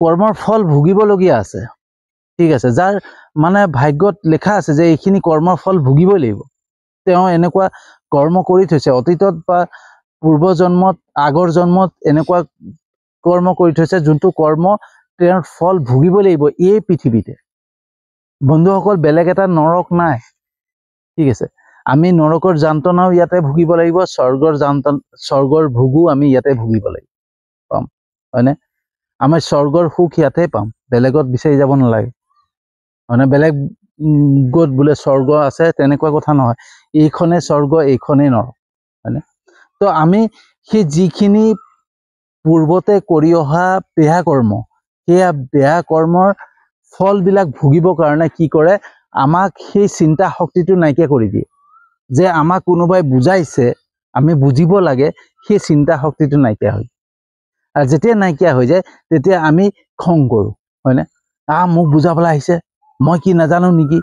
কৰ্মৰ ফল ভুগিবলগীয়া আছে, ঠিক আছে, যাৰ মানে ভাগ্যত লেখা আছে যে এইখিনি কৰ্মৰ ফল ভুগিবই লাগিব। তেওঁ এনেকুৱা কৰ্ম কৰি থৈছে অতীতত বা পূৰ্ব জন্মত, আগৰ জন্মত এনেকুৱা কৰ্ম কৰি থৈছে যোনটো কৰ্ম তেওঁৰ ফল ভুগিব লাগিব এই পৃথিৱীতে। বন্ধুসকল, বেলেগ এটা নৰক নাই, ঠিক আছে। আমি নৰকৰ যান্ত্ৰণাও ইয়াতে ভুগিব লাগিব, স্বৰ্গৰ ভোগো আমি ইয়াতে ভুগিব লাগিব, পাম, হয়নে? আমি স্বৰ্গৰ সুখ ইয়াতে পাম, বেলেগত বিচাৰি যাব নালাগে, হয়নে? বেলেগ গত বোলে স্বৰ্গ আছে তেনেকুৱা কথা নহয়। এইখনে স্বৰ্গ, এইখনেই নৰক, হয়নে? তো আমি সেই যিখিনি পূৰ্বতে কৰি অহা বেয়া কৰ্ম, সেয়া বেয়া কৰ্মৰ ফলবিলাক ভুগিবৰ কাৰণে কি কৰে, আমাক সেই চিন্তা শক্তিটো নাইকিয়া কৰি দিয়ে। যে আমাক কোনোবাই বুজাইছে, আমি বুজিব লাগে, সেই চিন্তা শক্তিটো নাইকিয়া হয়। আৰু যেতিয়া নাইকিয়া হৈ যায় তেতিয়া আমি খং কৰোঁ, হয়নে? মোক বুজাবলৈ আহিছে, মই কি নাজানো নেকি?